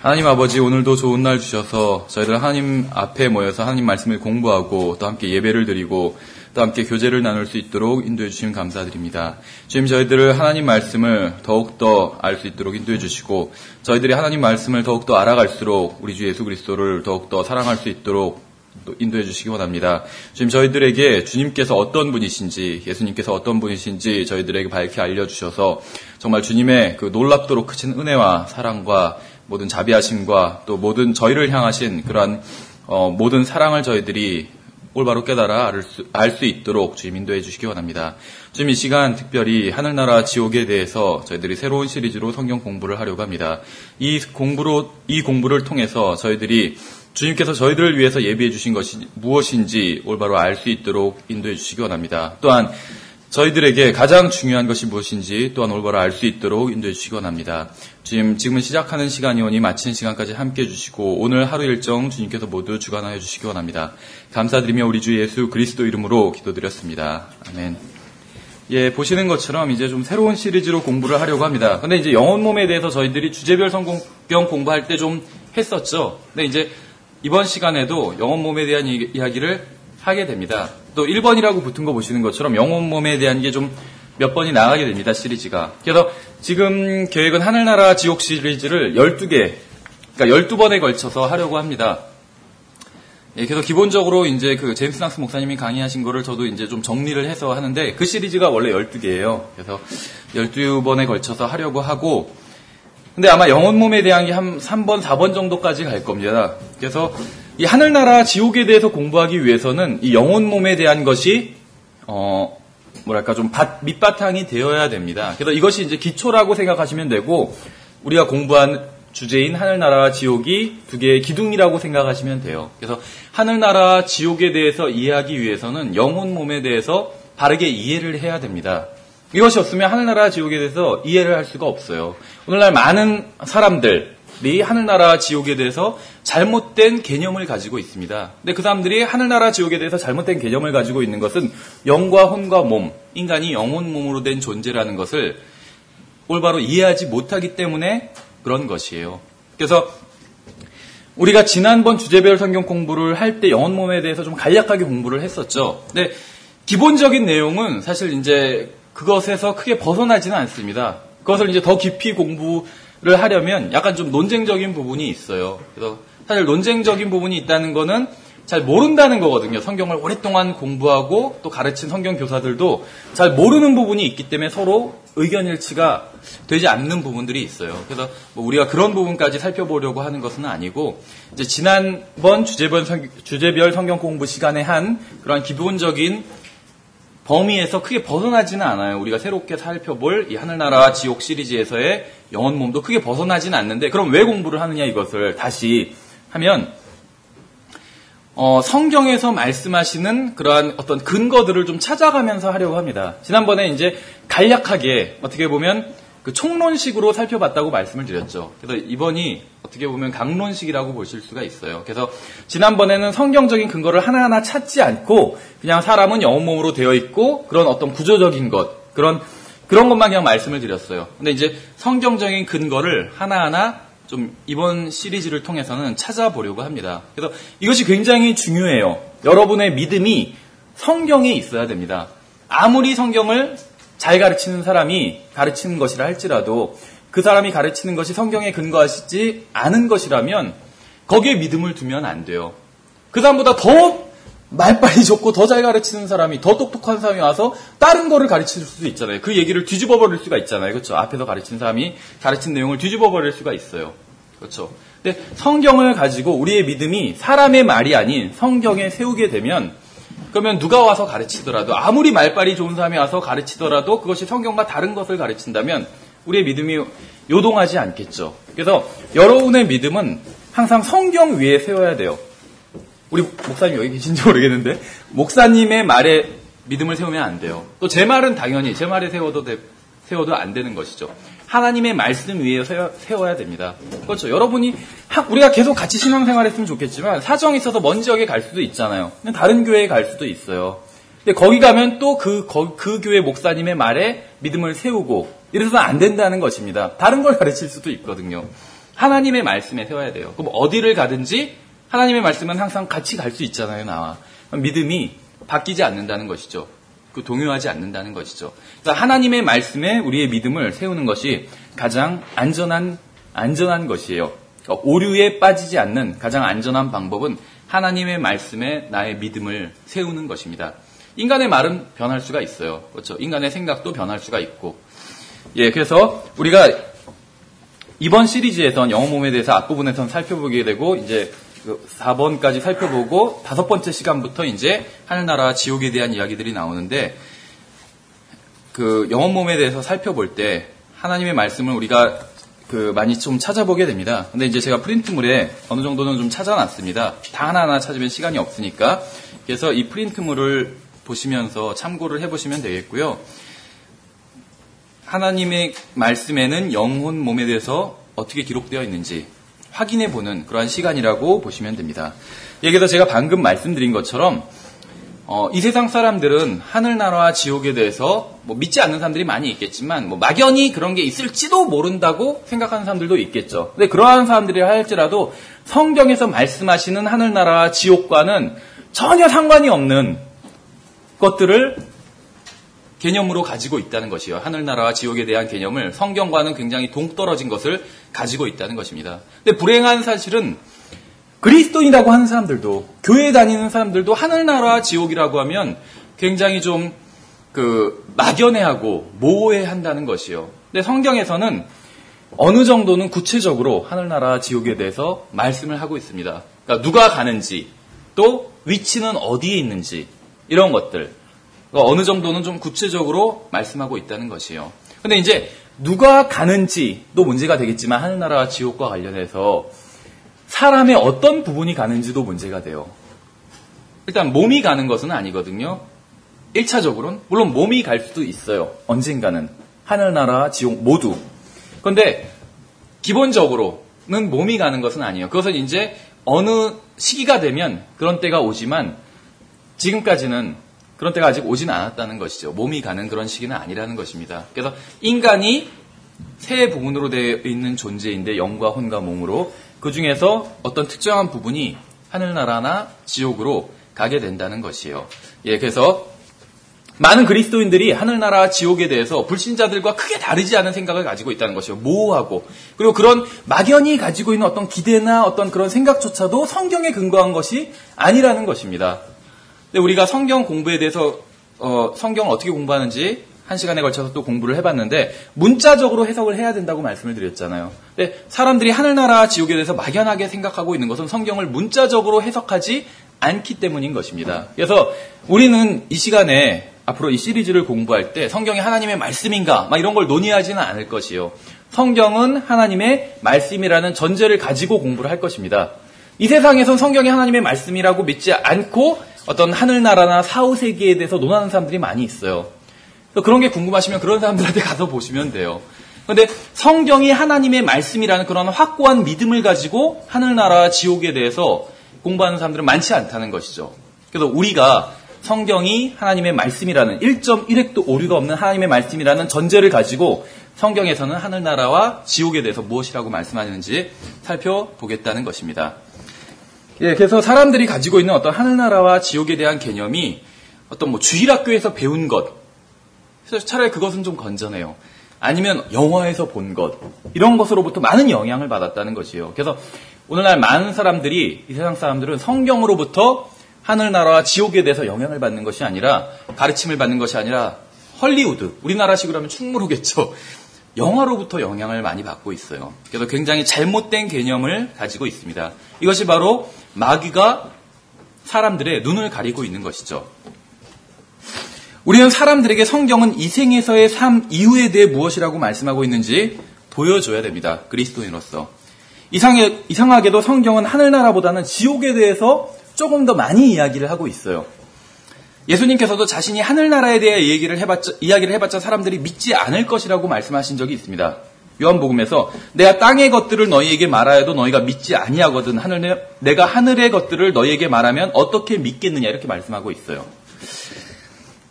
하나님 아버지, 오늘도 좋은 날 주셔서 저희들 하나님 앞에 모여서 하나님 말씀을 공부하고 또 함께 예배를 드리고 또 함께 교제를 나눌 수 있도록 인도해 주시면 감사드립니다. 주님, 저희들을 하나님 말씀을 더욱더 알 수 있도록 인도해 주시고 저희들이 하나님 말씀을 더욱더 알아갈수록 우리 주 예수 그리스도를 더욱더 사랑할 수 있도록 또 인도해 주시기 원합니다. 주님, 저희들에게 주님께서 어떤 분이신지, 예수님께서 어떤 분이신지 저희들에게 밝히 알려주셔서 정말 주님의 그 놀랍도록 크신 은혜와 사랑과 모든 자비하심과 또 모든 저희를 향하신 그러한 모든 사랑을 저희들이 올바로 깨달아 알 수 있도록 주님 인도해 주시기 원합니다. 주님, 이 시간 특별히 하늘나라 지옥에 대해서 저희들이 새로운 시리즈로 성경 공부를 하려고 합니다. 이 공부를 통해서 저희들이 주님께서 저희들을 위해서 예비해 주신 것이 무엇인지 올바로 알 수 있도록 인도해 주시기 원합니다. 또한 저희들에게 가장 중요한 것이 무엇인지 또한 올바로 알 수 있도록 인도해 주시기 원합니다. 지금은 시작하는 시간이오니 마치는 시간까지 함께 해주시고 오늘 하루 일정 주님께서 모두 주관하여 주시기 원합니다. 감사드리며 우리 주 예수 그리스도 이름으로 기도드렸습니다. 아멘. 예, 보시는 것처럼 이제 좀 새로운 시리즈로 공부를 하려고 합니다. 근데 이제 영혼 몸에 대해서 저희들이 주제별 성경 공부할 때 좀 했었죠. 근데 이제 이번 시간에도 영혼 몸에 대한 이야기를 하게 됩니다. 또 1번이라고 붙은 거 보시는 것처럼 영혼 몸에 대한 게 좀 몇 번이 나가게 됩니다, 시리즈가. 그래서 지금 계획은 하늘나라 지옥 시리즈를 12개, 그러니까 12번에 걸쳐서 하려고 합니다. 예, 그래서 기본적으로 이제 그 제임스 낭스 목사님이 강의하신 거를 저도 이제 좀 정리를 해서 하는데 그 시리즈가 원래 12개예요. 그래서 12번에 걸쳐서 하려고 하고, 근데 아마 영혼 몸에 대한 게 한 3번, 4번 정도까지 갈 겁니다. 그래서 이 하늘나라 지옥에 대해서 공부하기 위해서는 이 영혼 몸에 대한 것이 좀 밑바탕이 되어야 됩니다. 그래서 이것이 이제 기초라고 생각하시면 되고 우리가 공부한 주제인 하늘나라와 지옥이 두 개의 기둥이라고 생각하시면 돼요. 그래서 하늘나라 지옥에 대해서 이해하기 위해서는 영혼 몸에 대해서 바르게 이해를 해야 됩니다. 이것이 없으면 하늘나라 지옥에 대해서 이해를 할 수가 없어요. 오늘날 많은 사람들이 하늘나라 지옥에 대해서 잘못된 개념을 가지고 있습니다. 근데 그 사람들이 하늘나라 지옥에 대해서 잘못된 개념을 가지고 있는 것은 영과 혼과 몸, 인간이 영혼 몸으로 된 존재라는 것을 올바로 이해하지 못하기 때문에 그런 것이에요. 그래서 우리가 지난번 주제별 성경 공부를 할 때 영혼 몸에 대해서 좀 간략하게 공부를 했었죠. 근데 기본적인 내용은 사실 이제 그것에서 크게 벗어나지는 않습니다. 그것을 이제 더 깊이 공부를 하려면 약간 좀 논쟁적인 부분이 있어요. 그래서 사실 논쟁적인 부분이 있다는 거는 잘 모른다는 거거든요. 성경을 오랫동안 공부하고 또 가르친 성경 교사들도 잘 모르는 부분이 있기 때문에 서로 의견 일치가 되지 않는 부분들이 있어요. 그래서 우리가 그런 부분까지 살펴보려고 하는 것은 아니고 이제 지난번 주제별 성경 공부 시간에 한 그런 기본적인 범위에서 크게 벗어나지는 않아요. 우리가 새롭게 살펴볼 이 하늘나라와 지옥 시리즈에서의 영혼 몸도 크게 벗어나지는 않는데 그럼 왜 공부를 하느냐 이것을 다시 하면 성경에서 말씀하시는 그러한 어떤 근거들을 좀 찾아가면서 하려고 합니다. 지난번에 이제 간략하게 어떻게 보면 그 총론식으로 살펴봤다고 말씀을 드렸죠. 그래서 이번이 어떻게 보면 강론식이라고 보실 수가 있어요. 그래서 지난번에는 성경적인 근거를 하나하나 찾지 않고 그냥 사람은 영혼 몸으로 되어 있고 그런 어떤 구조적인 것, 그런 것만 그냥 말씀을 드렸어요. 근데 이제 성경적인 근거를 하나하나 좀 이번 시리즈를 통해서는 찾아보려고 합니다. 그래서 이것이 굉장히 중요해요. 여러분의 믿음이 성경에 있어야 됩니다. 아무리 성경을 잘 가르치는 사람이 가르치는 것이라 할지라도 그 사람이 가르치는 것이 성경에 근거하시지 않은 것이라면 거기에 믿음을 두면 안 돼요. 그 사람보다 더 말빨이 좋고 더 잘 가르치는 사람이, 더 똑똑한 사람이 와서 다른 거를 가르칠 수도 있잖아요. 그 얘기를 뒤집어 버릴 수가 있잖아요. 그렇죠? 앞에서 가르친 사람이 가르친 내용을 뒤집어 버릴 수가 있어요. 그렇죠? 근데 성경을 가지고 우리의 믿음이 사람의 말이 아닌 성경에 세우게 되면 그러면 누가 와서 가르치더라도 아무리 말빨이 좋은 사람이 와서 가르치더라도 그것이 성경과 다른 것을 가르친다면 우리의 믿음이 요동하지 않겠죠. 그래서 여러분의 믿음은 항상 성경 위에 세워야 돼요. 우리 목사님 여기 계신지 모르겠는데 목사님의 말에 믿음을 세우면 안 돼요. 또 제 말은 당연히 제 말에 세워도 안 되는 것이죠. 하나님의 말씀 위에 세워야 됩니다. 그렇죠. 여러분이 우리가 계속 같이 신앙생활했으면 좋겠지만 사정이 있어서 먼 지역에 갈 수도 있잖아요. 다른 교회에 갈 수도 있어요. 근데 거기 가면 또 그 교회 목사님의 말에 믿음을 세우고 이래서는 안 된다는 것입니다. 다른 걸 가르칠 수도 있거든요. 하나님의 말씀에 세워야 돼요. 그럼 어디를 가든지 하나님의 말씀은 항상 같이 갈 수 있잖아요, 나와. 믿음이 바뀌지 않는다는 것이죠. 동요하지 않는다는 것이죠. 그래서 하나님의 말씀에 우리의 믿음을 세우는 것이 가장 안전한 것이에요. 그러니까 오류에 빠지지 않는 가장 안전한 방법은 하나님의 말씀에 나의 믿음을 세우는 것입니다. 인간의 말은 변할 수가 있어요. 그렇죠? 인간의 생각도 변할 수가 있고. 그래서 우리가 이번 시리즈에선 영혼 몸에 대해서 앞부분에선 살펴보게 되고, 이제 4번까지 살펴보고 5번째 시간부터 이제 하늘나라 지옥에 대한 이야기들이 나오는데, 영혼 몸에 대해서 살펴볼 때 하나님의 말씀을 우리가 많이 좀 찾아보게 됩니다. 근데 이제 제가 프린트물에 어느 정도는 좀 찾아놨습니다. 다 하나하나 찾으면 시간이 없으니까. 그래서 이 프린트물을 보시면서 참고를 해보시면 되겠고요. 하나님의 말씀에는 영혼 몸에 대해서 어떻게 기록되어 있는지 확인해보는 그러한 시간이라고 보시면 됩니다. 여기서 제가 방금 말씀드린 것처럼 이 세상 사람들은 하늘나라와 지옥에 대해서 믿지 않는 사람들이 많이 있겠지만 막연히 그런 게 있을지도 모른다고 생각하는 사람들도 있겠죠. 근데 그러한 사람들이 할지라도 성경에서 말씀하시는 하늘나라와 지옥과는 전혀 상관이 없는 것들을 개념으로 가지고 있다는 것이요. 하늘나라와 지옥에 대한 개념을 성경과는 굉장히 동떨어진 것을 가지고 있다는 것입니다. 근데 불행한 사실은 그리스도인이라고 하는 사람들도, 교회 다니는 사람들도 하늘나라와 지옥이라고 하면 굉장히 좀 막연해하고 모호해한다는 것이요. 근데 성경에서는 어느 정도는 구체적으로 하늘나라와 지옥에 대해서 말씀을 하고 있습니다. 그러니까 누가 가는지, 또 위치는 어디에 있는지, 이런 것들. 어느 정도는 좀 구체적으로 말씀하고 있다는 것이에요. 근데 이제 누가 가는지도 문제가 되겠지만 하늘나라와 지옥과 관련해서 사람의 어떤 부분이 가는지도 문제가 돼요. 일단 몸이 가는 것은 아니거든요. 1차적으로는. 물론 몸이 갈 수도 있어요. 언젠가는. 하늘나라와 지옥 모두. 그런데 기본적으로는 몸이 가는 것은 아니에요. 그것은 이제 어느 시기가 되면 그런 때가 오지만 지금까지는 그런 때가 아직 오진 않았다는 것이죠. 몸이 가는 그런 시기는 아니라는 것입니다. 그래서 인간이 세 부분으로 되어 있는 존재인데, 영과 혼과 몸으로 그 중에서 어떤 특정한 부분이 하늘나라나 지옥으로 가게 된다는 것이에요. 그래서 많은 그리스도인들이 하늘나라와 지옥에 대해서 불신자들과 크게 다르지 않은 생각을 가지고 있다는 것이에요. 모호하고. 그리고 그런 막연히 가지고 있는 어떤 기대나 어떤 그런 생각조차도 성경에 근거한 것이 아니라는 것입니다. 근데 우리가 성경 공부에 대해서 성경을 어떻게 공부하는지 1시간에 걸쳐서 또 공부를 해봤는데 문자적으로 해석을 해야 된다고 말씀을 드렸잖아요. 근데 사람들이 하늘나라와 지옥에 대해서 막연하게 생각하고 있는 것은 성경을 문자적으로 해석하지 않기 때문인 것입니다. 그래서 우리는 이 시간에 앞으로 이 시리즈를 공부할 때 성경이 하나님의 말씀인가 막 이런 걸 논의하지는 않을 것이요. 성경은 하나님의 말씀이라는 전제를 가지고 공부를 할 것입니다. 이 세상에선 성경이 하나님의 말씀이라고 믿지 않고 어떤 하늘나라나 사후세계에 대해서 논하는 사람들이 많이 있어요. 그런 게 궁금하시면 그런 사람들한테 가서 보시면 돼요. 그런데 성경이 하나님의 말씀이라는 그런 확고한 믿음을 가지고 하늘나라와 지옥에 대해서 공부하는 사람들은 많지 않다는 것이죠. 그래서 우리가 성경이 하나님의 말씀이라는 1.1획도 오류가 없는 하나님의 말씀이라는 전제를 가지고 성경에서는 하늘나라와 지옥에 대해서 무엇이라고 말씀하는지 살펴보겠다는 것입니다. 그래서 사람들이 가지고 있는 어떤 하늘나라와 지옥에 대한 개념이 어떤 주일학교에서 배운 것, 그래서 차라리 그것은 좀 건전해요. 아니면 영화에서 본 것, 이런 것으로부터 많은 영향을 받았다는 것이에요. 그래서 오늘날 많은 사람들이, 이 세상 사람들은 성경으로부터 하늘나라와 지옥에 대해서 영향을 받는 것이 아니라, 가르침을 받는 것이 아니라 헐리우드, 우리나라식으로 하면 충무로겠죠. 영화로부터 영향을 많이 받고 있어요. 그래서 굉장히 잘못된 개념을 가지고 있습니다. 이것이 바로 마귀가 사람들의 눈을 가리고 있는 것이죠. 우리는 사람들에게 성경은 이 생에서의 삶 이후에 대해 무엇이라고 말씀하고 있는지 보여줘야 됩니다. 그리스도인으로서. 이상하게도 성경은 하늘나라보다는 지옥에 대해서 조금 더 많이 이야기를 하고 있어요. 예수님께서도 자신이 하늘나라에 대해 이야기를 해봤자 사람들이 믿지 않을 것이라고 말씀하신 적이 있습니다. 요한복음에서 내가 땅의 것들을 너희에게 말하여도 너희가 믿지 아니하거든 내가 하늘의 것들을 너희에게 말하면 어떻게 믿겠느냐 이렇게 말씀하고 있어요.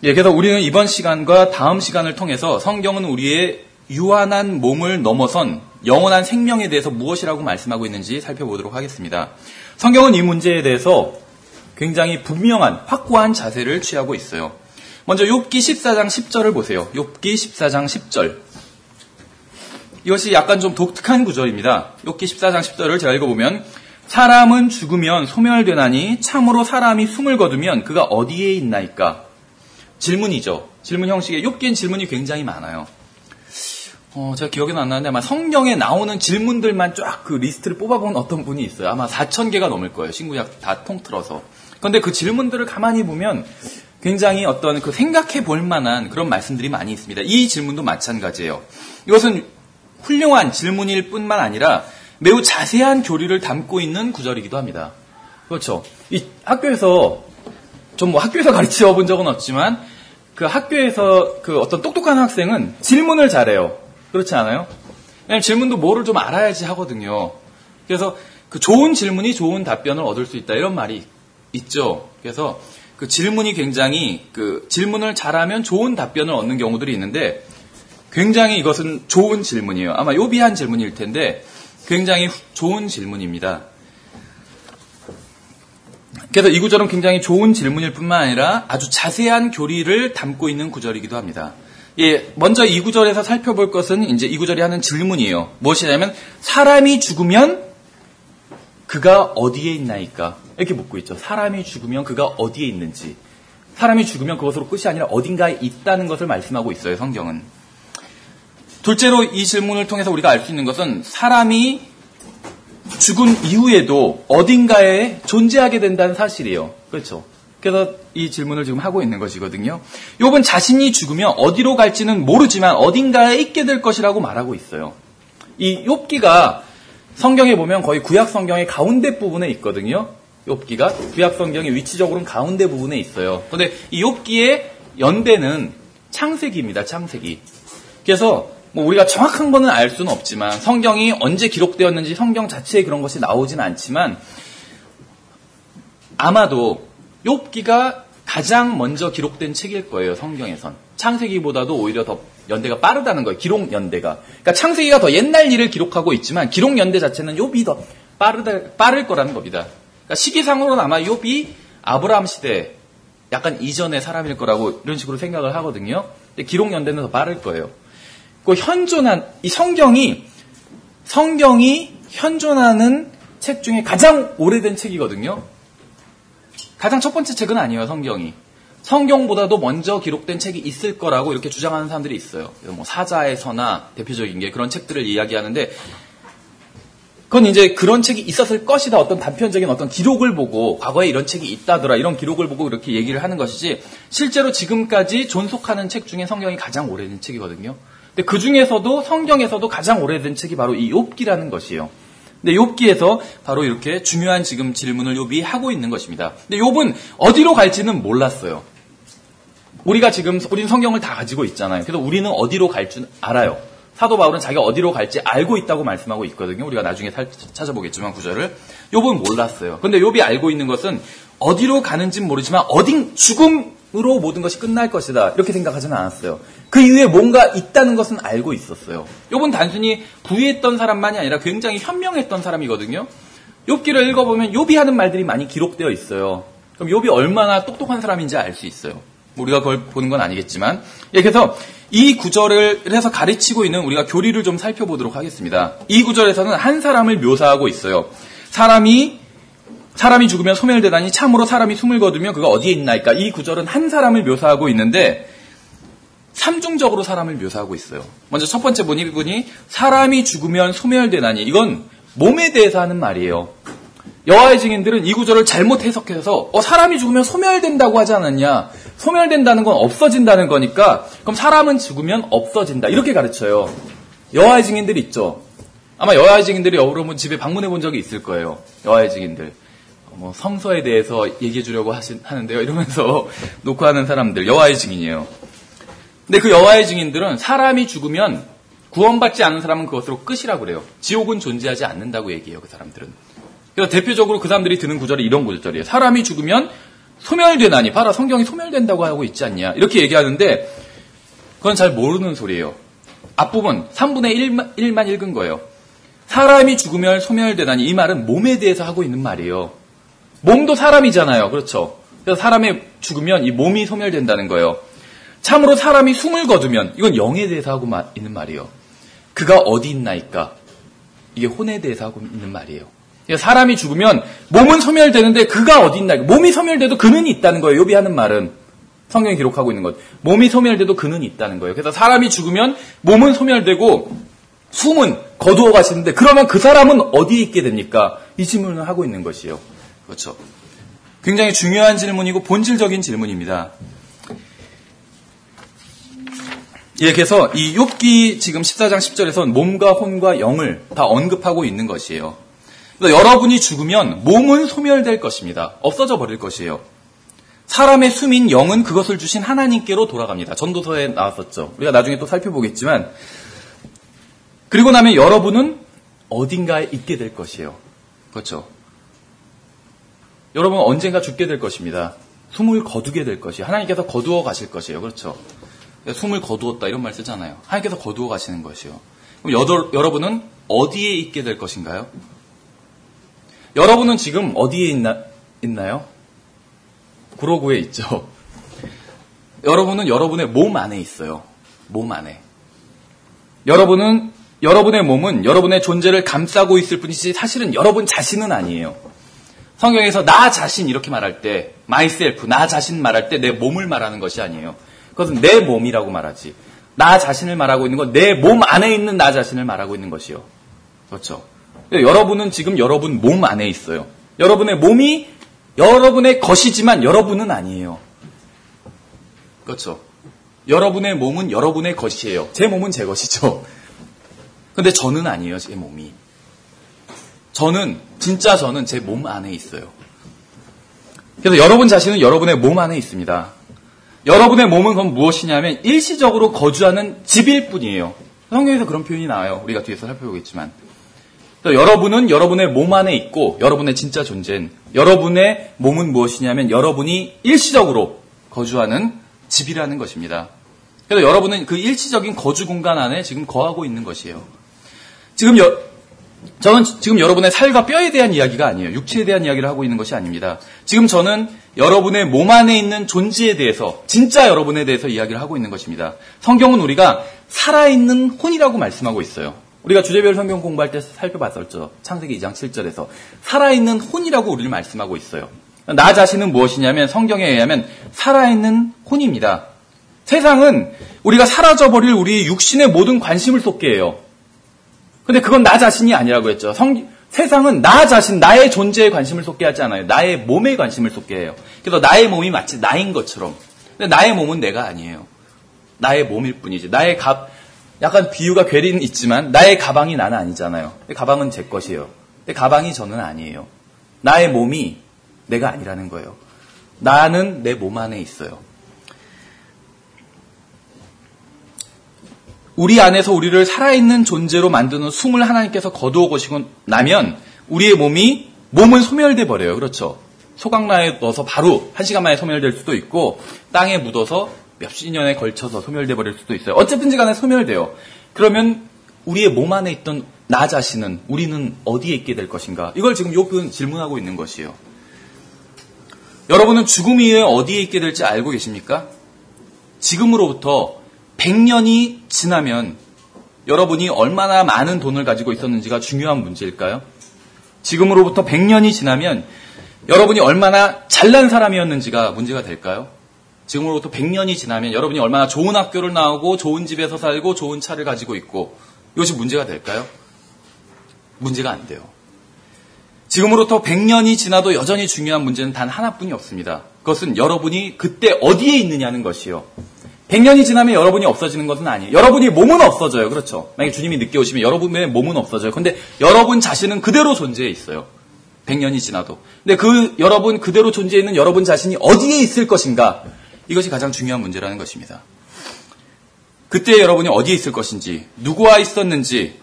그래서 우리는 이번 시간과 다음 시간을 통해서 성경은 우리의 유한한 몸을 넘어선 영원한 생명에 대해서 무엇이라고 말씀하고 있는지 살펴보도록 하겠습니다. 성경은 이 문제에 대해서 굉장히 분명한 확고한 자세를 취하고 있어요. 먼저 욥기 14장 10절을 보세요. 욥기 14장 10절. 이것이 약간 좀 독특한 구절입니다. 욥기 14장 10절을 제가 읽어보면 사람은 죽으면 소멸되나니 참으로 사람이 숨을 거두면 그가 어디에 있나이까? 질문이죠. 질문 형식의 욥기엔 질문이 굉장히 많아요. 제가 기억에는 안 나는데 아마 성경에 나오는 질문들만 쫙 그 리스트를 뽑아본 어떤 분이 있어요. 아마 4,000개가 넘을 거예요. 신구약 다 통틀어서. 그런데 그 질문들을 가만히 보면 굉장히 어떤 그 생각해 볼 만한 그런 말씀들이 많이 있습니다. 이 질문도 마찬가지예요. 이것은 훌륭한 질문일 뿐만 아니라 매우 자세한 교리를 담고 있는 구절이기도 합니다. 그렇죠. 이 학교에서 좀 학교에서 가르쳐 본 적은 없지만 그 학교에서 그 어떤 똑똑한 학생은 질문을 잘해요. 그렇지 않아요? 왜냐면 질문도 뭐를 좀 알아야지 하거든요. 그래서 그 좋은 질문이 좋은 답변을 얻을 수 있다 이런 말이 있죠. 그래서 그 질문이 굉장히 그 질문을 잘하면 좋은 답변을 얻는 경우들이 있는데 굉장히 이것은 좋은 질문이에요. 아마 요비한 질문일 텐데 굉장히 좋은 질문입니다. 그래서 이 구절은 굉장히 좋은 질문일 뿐만 아니라 아주 자세한 교리를 담고 있는 구절이기도 합니다. 예, 먼저 이 구절에서 살펴볼 것은 이제 이 구절이 하는 질문이에요. 무엇이냐면 사람이 죽으면 그가 어디에 있나이까? 이렇게 묻고 있죠. 사람이 죽으면 그가 어디에 있는지. 사람이 죽으면 그것으로 끝이 아니라 어딘가에 있다는 것을 말씀하고 있어요. 성경은. 둘째로 이 질문을 통해서 우리가 알 수 있는 것은 사람이 죽은 이후에도 어딘가에 존재하게 된다는 사실이에요. 그렇죠. 그래서 이 질문을 지금 하고 있는 것이거든요. 욥은 자신이 죽으면 어디로 갈지는 모르지만 어딘가에 있게 될 것이라고 말하고 있어요. 이 욥기가 성경에 보면 거의 구약 성경의 가운데 부분에 있거든요. 욥기가 구약 성경의 위치적으로는 가운데 부분에 있어요. 그런데 이 욥기의 연대는 창세기입니다. 창세기. 그래서 우리가 정확한 거는 알 수는 없지만 성경이 언제 기록되었는지 성경 자체에 그런 것이 나오진 않지만 아마도 욥기가 가장 먼저 기록된 책일 거예요. 성경에선. 창세기보다도 오히려 더 연대가 빠르다는 거예요. 기록 연대가. 그러니까 창세기가 더 옛날 일을 기록하고 있지만 기록 연대 자체는 욥이 더 빠를 거라는 겁니다. 그러니까 시기상으로는 아마 욥이 아브라함 시대 약간 이전의 사람일 거라고 이런 식으로 생각을 하거든요. 근데 기록 연대는 더 빠를 거예요. 그 현존한 이 성경이 현존하는 책 중에 가장 오래된 책이거든요. 가장 첫 번째 책은 아니에요. 성경이. 성경보다도 먼저 기록된 책이 있을 거라고 이렇게 주장하는 사람들이 있어요. 뭐 사자의 서나 대표적인 게 그런 책들을 이야기하는데 그건 이제 그런 책이 있었을 것이다. 어떤 단편적인 어떤 기록을 보고 과거에 이런 책이 있다더라. 이런 기록을 보고 이렇게 얘기를 하는 것이지 실제로 지금까지 존속하는 책 중에 성경이 가장 오래된 책이거든요. 근데 그 중에서도 성경에서도 가장 오래된 책이 바로 이 욥기라는 것이에요. 근데 욥기에서 바로 이렇게 중요한 지금 질문을 욥이 하고 있는 것입니다. 근데 욥은 어디로 갈지는 몰랐어요. 우리는 성경을 다 가지고 있잖아요. 그래서 우리는 어디로 갈 줄 알아요. 사도 바울은 자기가 어디로 갈지 알고 있다고 말씀하고 있거든요. 우리가 나중에 찾아보겠지만 구절을. 욥은 몰랐어요. 근데 욥이 알고 있는 것은 어디로 가는지는 모르지만 죽음으로 모든 것이 끝날 것이다. 이렇게 생각하지는 않았어요. 그 이후에 뭔가 있다는 것은 알고 있었어요. 욥은 단순히 부유했던 사람만이 아니라 굉장히 현명했던 사람이거든요. 욥기를 읽어보면 욥이 하는 말들이 많이 기록되어 있어요. 그럼 욥이 얼마나 똑똑한 사람인지 알 수 있어요. 우리가 그걸 보는 건 아니겠지만. 그래서 이 구절을 해서 가르치고 있는 우리가 교리를 좀 살펴보도록 하겠습니다. 이 구절에서는 한 사람을 묘사하고 있어요. 사람이 죽으면 소멸되다니 참으로 사람이 숨을 거두면 그가 어디에 있나이까. 이 구절은 한 사람을 묘사하고 있는데 삼중적으로 사람을 묘사하고 있어요. 먼저 첫 번째 부분이 사람이 죽으면 소멸되나니. 이건 몸에 대해서 하는 말이에요. 여호와의 증인들은 이 구절을 잘못 해석해서 사람이 죽으면 소멸된다고 하지 않았냐. 소멸된다는 건 없어진다는 거니까 그럼 사람은 죽으면 없어진다. 이렇게 가르쳐요. 여호와의 증인들 있죠. 아마 여호와의 증인들이 여러분 집에 방문해 본 적이 있을 거예요. 여호와의 증인들. 성서에 대해서 얘기해 주려고 하는데요. 이러면서 놓고 하는 사람들. 여호와의 증인이에요. 근데 그 여호와의 증인들은 사람이 죽으면 구원받지 않은 사람은 그것으로 끝이라고 그래요. 지옥은 존재하지 않는다고 얘기해요. 그 사람들은. 그래서 대표적으로 그 사람들이 드는 구절이 이런 구절이에요. 사람이 죽으면 소멸되나니. 봐라, 성경이 소멸된다고 하고 있지 않냐. 이렇게 얘기하는데 그건 잘 모르는 소리예요. 앞부분 3분의 1만 읽은 거예요. 사람이 죽으면 소멸되다니, 이 말은 몸에 대해서 하고 있는 말이에요. 몸도 사람이잖아요. 그렇죠? 그래서 사람이 죽으면 이 몸이 소멸된다는 거예요. 참으로 사람이 숨을 거두면, 이건 영에 대해서 하고 있는 말이에요. 그가 어디 있나이까? 이게 혼에 대해서 하고 있는 말이에요. 사람이 죽으면 몸은 소멸되는데 그가 어디 있나? 몸이 소멸돼도 그는 있다는 거예요. 욥이 하는 말은. 성경이 기록하고 있는 것. 몸이 소멸돼도 그는 있다는 거예요. 그래서 사람이 죽으면 몸은 소멸되고 숨은 거두어 가시는데, 그러면 그 사람은 어디에 있게 됩니까? 이 질문을 하고 있는 것이에요. 그렇죠. 굉장히 중요한 질문이고 본질적인 질문입니다. 예, 그래서 이 욥기 지금 14장 10절에서는 몸과 혼과 영을 다 언급하고 있는 것이에요. 그래서 여러분이 죽으면 몸은 소멸될 것입니다. 없어져 버릴 것이에요. 사람의 숨인 영은 그것을 주신 하나님께로 돌아갑니다. 전도서에 나왔었죠. 우리가 나중에 또 살펴보겠지만, 그리고 나면 여러분은 어딘가에 있게 될 것이에요. 그렇죠. 여러분은 언젠가 죽게 될 것입니다. 숨을 거두게 될 것이에요. 하나님께서 거두어 가실 것이에요. 그렇죠. 숨을 거두었다 이런 말 쓰잖아요. 하나님께서 거두어 가시는 것이요. 그럼 여러분은 어디에 있게 될 것인가요? 여러분은 지금 어디에 있나요? 구로구에 있죠. 여러분은 여러분의 몸 안에 있어요. 몸 안에. 여러분의 몸은 여러분의 존재를 감싸고 있을 뿐이지 사실은 여러분 자신은 아니에요. 성경에서 나 자신 이렇게 말할 때, myself, 나 자신 말할 때 내 몸을 말하는 것이 아니에요. 그것은 내 몸이라고 말하지. 나 자신을 말하고 있는 건 내 몸 안에 있는 나 자신을 말하고 있는 것이요. 그렇죠. 여러분은 지금 여러분 몸 안에 있어요. 여러분의 몸이 여러분의 것이지만 여러분은 아니에요. 그렇죠. 여러분의 몸은 여러분의 것이에요. 제 몸은 제 것이죠. 근데 저는 아니에요, 제 몸이. 진짜 저는 제 몸 안에 있어요. 그래서 여러분 자신은 여러분의 몸 안에 있습니다. 여러분의 몸은 그럼 무엇이냐면 일시적으로 거주하는 집일 뿐이에요. 성경에서 그런 표현이 나와요. 우리가 뒤에서 살펴보겠지만. 여러분은 여러분의 몸 안에 있고, 여러분의 진짜 존재는, 여러분의 몸은 무엇이냐면 여러분이 일시적으로 거주하는 집이라는 것입니다. 그래서 여러분은 그 일시적인 거주 공간 안에 지금 거하고 있는 것이에요. 저는 지금 여러분의 살과 뼈에 대한 이야기가 아니에요. 육체에 대한 이야기를 하고 있는 것이 아닙니다. 지금 저는 여러분의 몸 안에 있는 존재에 대해서, 진짜 여러분에 대해서 이야기를 하고 있는 것입니다. 성경은 우리가 살아있는 혼이라고 말씀하고 있어요. 우리가 주제별 성경 공부할 때 살펴봤었죠. 창세기 2장 7절에서. 살아있는 혼이라고 우리를 말씀하고 있어요. 나 자신은 무엇이냐면 성경에 의하면 살아있는 혼입니다. 세상은 우리가 사라져버릴 우리 육신의 모든 관심을 쏟게 해요. 근데 그건 나 자신이 아니라고 했죠. 세상은 나 자신, 나의 존재에 관심을 쏟게 하지 않아요. 나의 몸에 관심을 쏟게 해요. 그래서 나의 몸이 마치 나인 것처럼. 근데 나의 몸은 내가 아니에요. 나의 몸일 뿐이지. 약간 비유가 괴리는 있지만 나의 가방이 나는 아니잖아요. 가방은 제 것이에요. 근데 가방이 저는 아니에요. 나의 몸이 내가 아니라는 거예요. 나는 내 몸 안에 있어요. 우리 안에서 우리를 살아있는 존재로 만드는 숨을 하나님께서 거두어 오시고 나면 우리의 몸은 소멸돼 버려요. 그렇죠. 소각나에 넣어서 바로 1시간 만에 소멸될 수도 있고, 땅에 묻어서 몇십 년에 걸쳐서 소멸돼 버릴 수도 있어요. 어쨌든지 간에 소멸돼요. 그러면 우리의 몸 안에 있던 나 자신은, 우리는 어디에 있게 될 것인가? 이걸 지금 욥은 질문하고 있는 것이에요. 여러분은 죽음 이후에 어디에 있게 될지 알고 계십니까? 지금으로부터 100년이 지나면 여러분이 얼마나 많은 돈을 가지고 있었는지가 중요한 문제일까요? 지금으로부터 100년이 지나면 여러분이 얼마나 잘난 사람이었는지가 문제가 될까요? 지금으로부터 100년이 지나면 여러분이 얼마나 좋은 학교를 나오고 좋은 집에서 살고 좋은 차를 가지고 있고, 이것이 문제가 될까요? 문제가 안 돼요. 지금으로부터 100년이 지나도 여전히 중요한 문제는 단 하나뿐이 없습니다. 그것은 여러분이 그때 어디에 있느냐는 것이요. 100년이 지나면 여러분이 없어지는 것은 아니에요. 여러분이 몸은 없어져요. 그렇죠. 만약에 주님이 늦게 오시면 여러분의 몸은 없어져요. 근데 여러분 자신은 그대로 존재해 있어요. 100년이 지나도. 근데 여러분 그대로 존재해 있는 여러분 자신이 어디에 있을 것인가? 이것이 가장 중요한 문제라는 것입니다. 그때 여러분이 어디에 있을 것인지, 누구와 있었는지,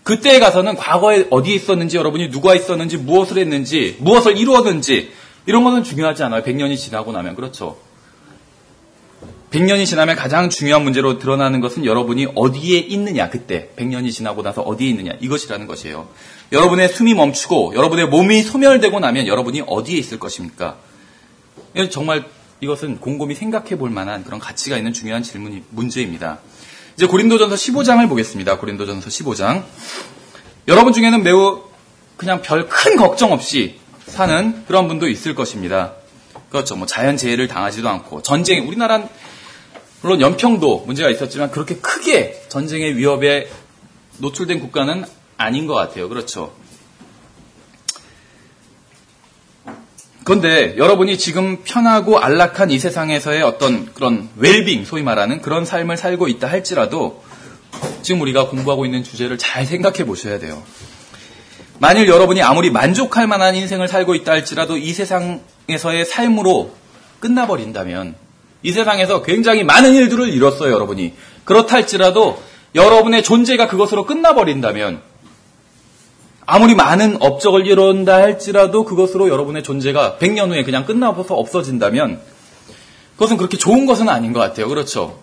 그때에 가서는 과거에 어디에 있었는지, 여러분이 누구와 있었는지, 무엇을 했는지, 무엇을 이루었는지, 이런 것은 중요하지 않아요. 100년이 지나고 나면. 그렇죠. 100년이 지나면 가장 중요한 문제로 드러나는 것은 여러분이 어디에 있느냐, 그때 100년이 지나고 나서 어디에 있느냐, 이것이라는 것이에요. 여러분의 숨이 멈추고 여러분의 몸이 소멸되고 나면 여러분이 어디에 있을 것입니까? 정말 이것은 곰곰이 생각해 볼 만한 그런 가치가 있는 중요한 문제입니다. 이제 고린도전서 15장을 보겠습니다. 고린도전서 15장. 여러분 중에는 매우 그냥 별 큰 걱정 없이 사는 그런 분도 있을 것입니다. 그렇죠. 뭐 자연재해를 당하지도 않고 전쟁, 우리나라는 물론 연평도 문제가 있었지만 그렇게 크게 전쟁의 위협에 노출된 국가는 아닌 것 같아요. 그렇죠. 그런데 여러분이 지금 편하고 안락한 이 세상에서의 어떤 그런 웰빙, 소위 말하는 그런 삶을 살고 있다 할지라도 지금 우리가 공부하고 있는 주제를 잘 생각해 보셔야 돼요. 만일 여러분이 아무리 만족할 만한 인생을 살고 있다 할지라도 이 세상에서의 삶으로 끝나버린다면, 이 세상에서 굉장히 많은 일들을 이뤘어요, 여러분이. 그렇다 할지라도 여러분의 존재가 그것으로 끝나버린다면, 아무리 많은 업적을 이룬다 할지라도 그것으로 여러분의 존재가 100년 후에 그냥 끝나서 없어진다면 그것은 그렇게 좋은 것은 아닌 것 같아요. 그렇죠?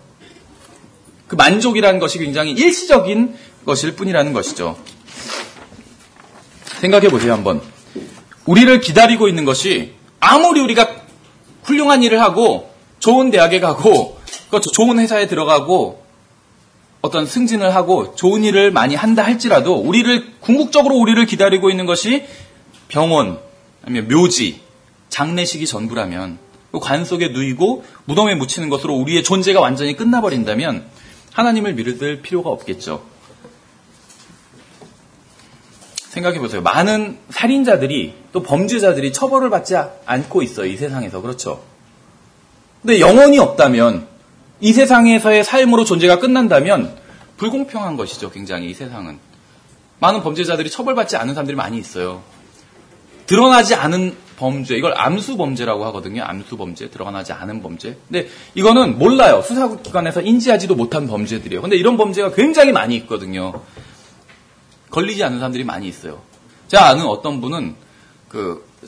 그 만족이라는 것이 굉장히 일시적인 것일 뿐이라는 것이죠. 생각해 보세요, 한번. 우리를 기다리고 있는 것이 아무리 우리가 훌륭한 일을 하고 좋은 대학에 가고 그렇죠, 좋은 회사에 들어가고 어떤 승진을 하고 좋은 일을 많이 한다 할지라도 궁극적으로 우리를 기다리고 있는 것이 병원, 아니면 묘지, 장례식이 전부라면, 관 속에 누이고 무덤에 묻히는 것으로 우리의 존재가 완전히 끝나버린다면 하나님을 믿을 필요가 없겠죠. 생각해보세요. 많은 살인자들이 또 범죄자들이 처벌을 받지 않고 있어요. 이 세상에서. 그렇죠. 근데 영혼이 없다면, 이 세상에서의 삶으로 존재가 끝난다면 불공평한 것이죠. 굉장히 이 세상은. 많은 범죄자들이 처벌받지 않은 사람들이 많이 있어요. 드러나지 않은 범죄, 이걸 암수범죄라고 하거든요. 암수범죄, 드러나지 않은 범죄. 근데 이거는 몰라요. 수사기관에서 인지하지도 못한 범죄들이에요. 근데 이런 범죄가 굉장히 많이 있거든요. 걸리지 않는 사람들이 많이 있어요. 제가 아는 어떤 분은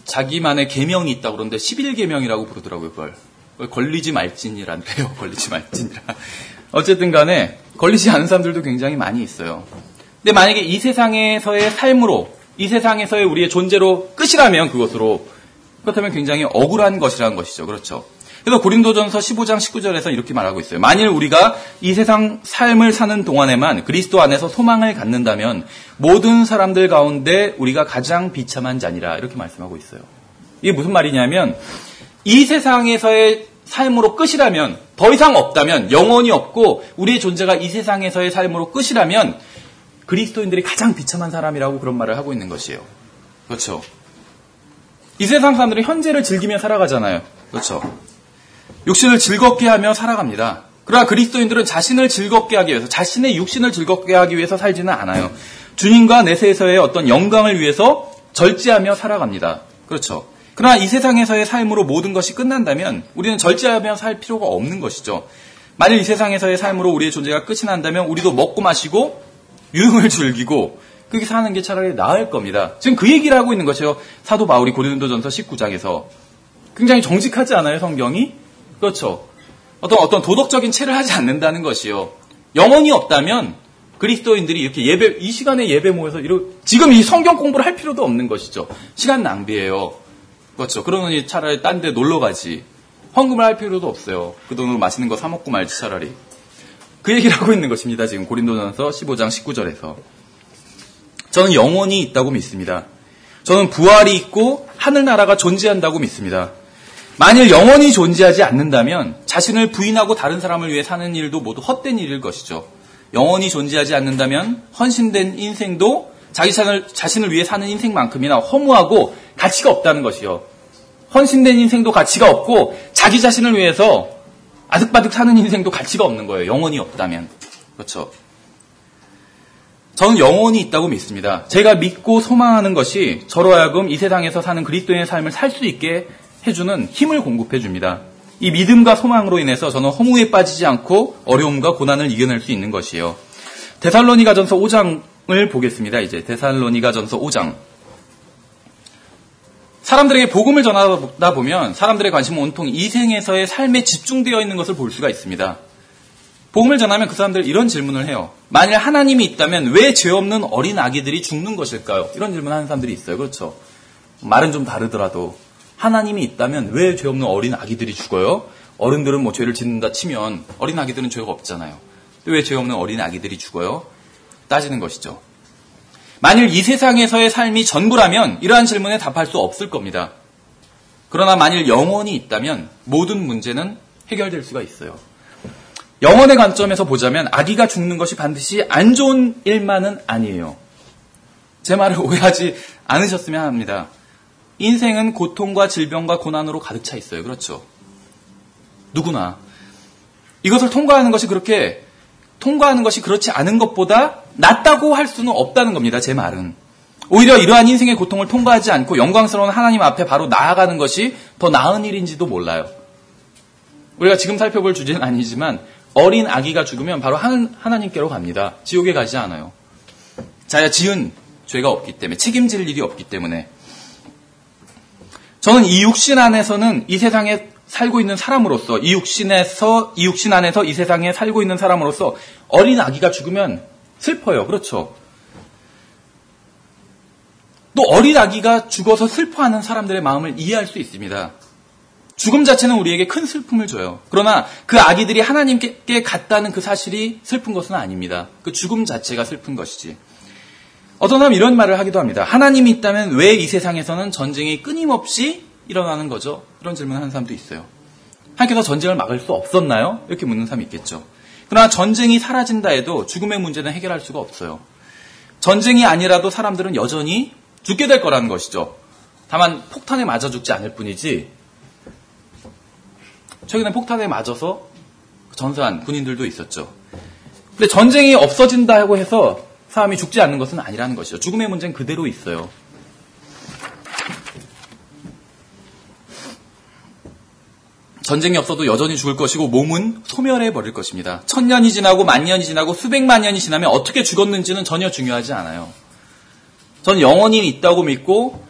자기만의 계명이 있다고 그러는데 11계명이라고 부르더라고요. 그걸 걸리지 말진이란데요. 걸리지 말진이라. 어쨌든 간에 걸리지 않은 사람들도 굉장히 많이 있어요. 근데 만약에 이 세상에서의 삶으로, 이 세상에서의 우리의 존재로 끝이라면 그렇다면 굉장히 억울한 것이라는 것이죠. 그렇죠. 그래서 고린도전서 15장 19절에서 이렇게 말하고 있어요. 만일 우리가 이 세상 삶을 사는 동안에만 그리스도 안에서 소망을 갖는다면 모든 사람들 가운데 우리가 가장 비참한 자니라. 이렇게 말씀하고 있어요. 이게 무슨 말이냐면, 이 세상에서의 삶으로 끝이라면, 더 이상 없다면, 영원히 없고 우리의 존재가 이 세상에서의 삶으로 끝이라면 그리스도인들이 가장 비참한 사람이라고 그런 말을 하고 있는 것이에요. 그렇죠. 이 세상 사람들은 현재를 즐기며 살아가잖아요. 그렇죠. 육신을 즐겁게 하며 살아갑니다. 그러나 그리스도인들은 자신을 즐겁게 하기 위해서, 자신의 육신을 즐겁게 하기 위해서 살지는 않아요. 주님과 내세에서의 어떤 영광을 위해서 절제하며 살아갑니다. 그렇죠. 그러나 이 세상에서의 삶으로 모든 것이 끝난다면 우리는 절제하며 살 필요가 없는 것이죠. 만일 이 세상에서의 삶으로 우리의 존재가 끝이 난다면 우리도 먹고 마시고 유흥을 즐기고 그렇게 사는 게 차라리 나을 겁니다. 지금 그 얘기를 하고 있는 것이에요. 사도 바울이 고린도전서 19장에서. 굉장히 정직하지 않아요, 성경이? 그렇죠. 어떤 도덕적인 체를 하지 않는다는 것이요. 영혼이 없다면 그리스도인들이 이렇게 이 시간에 예배 모여서 지금 이 성경 공부를 할 필요도 없는 것이죠. 시간 낭비예요. 그렇죠. 그러느니 차라리 딴 데 놀러 가지. 헌금을 할 필요도 없어요. 그 돈으로 맛있는 거 사 먹고 말지 차라리. 그 얘기를 하고 있는 것입니다. 지금 고린도전서 15장 19절에서. 저는 영혼이 있다고 믿습니다. 저는 부활이 있고 하늘나라가 존재한다고 믿습니다. 만일 영혼이 존재하지 않는다면 자신을 부인하고 다른 사람을 위해 사는 일도 모두 헛된 일일 것이죠. 영혼이 존재하지 않는다면 헌신된 인생도 자신을 위해 사는 인생만큼이나 허무하고 가치가 없다는 것이요. 헌신된 인생도 가치가 없고 자기 자신을 위해서 아득바득 사는 인생도 가치가 없는 거예요. 영혼이 없다면. 그렇죠. 저는 영혼이 있다고 믿습니다. 제가 믿고 소망하는 것이 저로 하여금 이 세상에서 사는 그리스도인의 삶을 살 수 있게 해주는 힘을 공급해 줍니다. 이 믿음과 소망으로 인해서 저는 허무에 빠지지 않고 어려움과 고난을 이겨낼 수 있는 것이에요. 데살로니가전서 5장을 보겠습니다. 이제 데살로니가전서 5장 사람들에게 복음을 전하다 보면 사람들의 관심은 온통 이 생에서의 삶에 집중되어 있는 것을 볼 수가 있습니다. 복음을 전하면 그 사람들 이런 질문을 해요. 만일 하나님이 있다면 왜 죄 없는 어린 아기들이 죽는 것일까요? 이런 질문을 하는 사람들이 있어요. 그렇죠? 말은 좀 다르더라도 하나님이 있다면 왜 죄 없는 어린 아기들이 죽어요? 어른들은 뭐 죄를 짓는다 치면 어린 아기들은 죄가 없잖아요. 왜 죄 없는 어린 아기들이 죽어요? 따지는 것이죠. 만일 이 세상에서의 삶이 전부라면 이러한 질문에 답할 수 없을 겁니다. 그러나 만일 영원이 있다면 모든 문제는 해결될 수가 있어요. 영혼의 관점에서 보자면 아기가 죽는 것이 반드시 안 좋은 일만은 아니에요. 제 말을 오해하지 않으셨으면 합니다. 인생은 고통과 질병과 고난으로 가득 차 있어요. 그렇죠? 누구나. 이것을 통과하는 것이 그렇지 않은 것보다 낫다고 할 수는 없다는 겁니다. 제 말은. 오히려 이러한 인생의 고통을 통과하지 않고 영광스러운 하나님 앞에 바로 나아가는 것이 더 나은 일인지도 몰라요. 우리가 지금 살펴볼 주제는 아니지만 어린 아기가 죽으면 바로 하나님께로 갑니다. 지옥에 가지 않아요. 자기가 지은 죄가 없기 때문에, 책임질 일이 없기 때문에. 저는 이 육신 안에서는 이 세상에 살고 있는 사람으로서, 이 육신 안에서 이 세상에 살고 있는 사람으로서 어린 아기가 죽으면 슬퍼요. 그렇죠? 또 어린 아기가 죽어서 슬퍼하는 사람들의 마음을 이해할 수 있습니다. 죽음 자체는 우리에게 큰 슬픔을 줘요. 그러나 그 아기들이 하나님께 갔다는 그 사실이 슬픈 것은 아닙니다. 그 죽음 자체가 슬픈 것이지. 어떤 사람은 이런 말을 하기도 합니다. 하나님이 있다면 왜 이 세상에서는 전쟁이 끊임없이 일어나는 거죠? 이런 질문을 하는 사람도 있어요. 하나님께서 전쟁을 막을 수 없었나요? 이렇게 묻는 사람이 있겠죠. 그러나 전쟁이 사라진다 해도 죽음의 문제는 해결할 수가 없어요. 전쟁이 아니라도 사람들은 여전히 죽게 될 거라는 것이죠. 다만 폭탄에 맞아 죽지 않을 뿐이지, 최근에 폭탄에 맞아서 전사한 군인들도 있었죠. 근데 전쟁이 없어진다고 해서 사람이 죽지 않는 것은 아니라는 것이죠. 죽음의 문제는 그대로 있어요. 전쟁이 없어도 여전히 죽을 것이고 몸은 소멸해버릴 것입니다. 1000년이 지나고 10,000년이 지나고 수백만 년이 지나면 어떻게 죽었는지는 전혀 중요하지 않아요. 전 영원히 있다고 믿고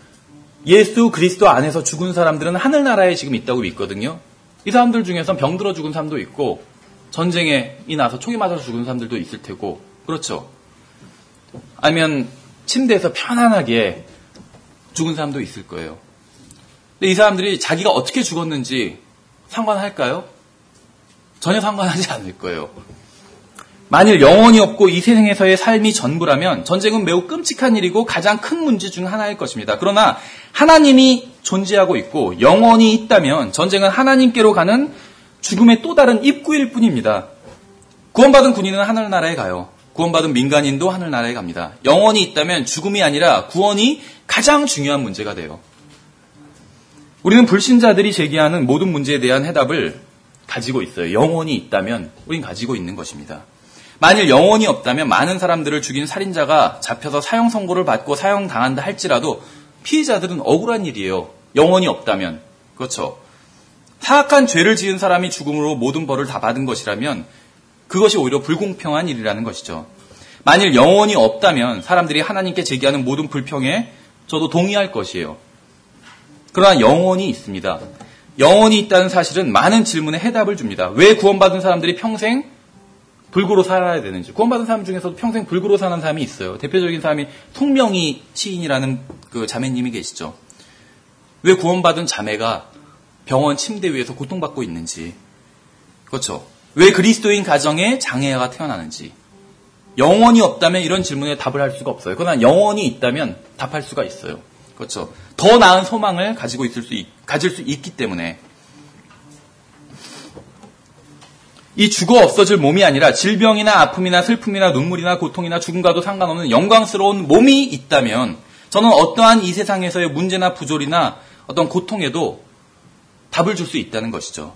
예수 그리스도 안에서 죽은 사람들은 하늘나라에 지금 있다고 믿거든요. 이 사람들 중에선 병들어 죽은 사람도 있고 전쟁에 나서 총이 맞아서 죽은 사람들도 있을 테고, 그렇죠? 아니면 침대에서 편안하게 죽은 사람도 있을 거예요. 근데 이 사람들이 자기가 어떻게 죽었는지 상관할까요? 전혀 상관하지 않을 거예요. 만일 영혼이 없고 이 세상에서의 삶이 전부라면 전쟁은 매우 끔찍한 일이고 가장 큰 문제 중 하나일 것입니다. 그러나 하나님이 존재하고 있고 영혼이 있다면 전쟁은 하나님께로 가는 죽음의 또 다른 입구일 뿐입니다. 구원받은 군인은 하늘나라에 가요. 구원받은 민간인도 하늘나라에 갑니다. 영혼이 있다면 죽음이 아니라 구원이 가장 중요한 문제가 돼요. 우리는 불신자들이 제기하는 모든 문제에 대한 해답을 가지고 있어요. 영혼이 있다면 우린 가지고 있는 것입니다. 만일 영혼이 없다면 많은 사람들을 죽인 살인자가 잡혀서 사형 선고를 받고 사형당한다 할지라도 피해자들은 억울한 일이에요. 영혼이 없다면. 그렇죠. 사악한 죄를 지은 사람이 죽음으로 모든 벌을 다 받은 것이라면 그것이 오히려 불공평한 일이라는 것이죠. 만일 영혼이 없다면 사람들이 하나님께 제기하는 모든 불평에 저도 동의할 것이에요. 그러나 영혼이 있습니다. 영혼이 있다는 사실은 많은 질문에 해답을 줍니다. 왜 구원받은 사람들이 평생 불구로 살아야 되는지. 구원받은 사람 중에서도 평생 불구로 사는 사람이 있어요. 대표적인 사람이 송명희 시인이라는 그 자매님이 계시죠. 왜 구원받은 자매가 병원 침대 위에서 고통받고 있는지. 그렇죠. 왜 그리스도인 가정에 장애아가 태어나는지. 영혼이 없다면 이런 질문에 답을 할 수가 없어요. 그러나 영혼이 있다면 답할 수가 있어요. 그렇죠. 더 나은 소망을 가질 수 있기 때문에. 이 죽어 없어질 몸이 아니라 질병이나 아픔이나 슬픔이나 눈물이나 고통이나 죽음과도 상관없는 영광스러운 몸이 있다면 저는 어떠한 이 세상에서의 문제나 부조리나 어떤 고통에도 답을 줄 수 있다는 것이죠.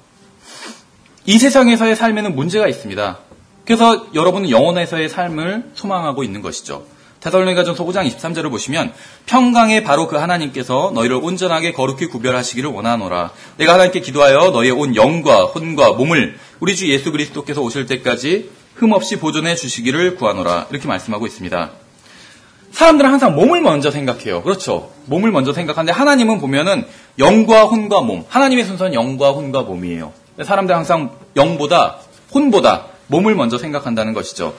이 세상에서의 삶에는 문제가 있습니다. 그래서 여러분은 영혼에서의 삶을 소망하고 있는 것이죠. 데살로니가전서 5장 23절을 보시면 평강의 바로 그 하나님께서 너희를 온전하게 거룩히 구별하시기를 원하노라. 내가 하나님께 기도하여 너희의 온 영과 혼과 몸을 우리 주 예수 그리스도께서 오실 때까지 흠없이 보존해 주시기를 구하노라. 이렇게 말씀하고 있습니다. 사람들은 항상 몸을 먼저 생각해요. 그렇죠? 몸을 먼저 생각하는데 하나님은 보면은 영과 혼과 몸. 하나님의 순서는 영과 혼과 몸이에요. 사람들은 항상 영보다 혼보다 몸을 먼저 생각한다는 것이죠.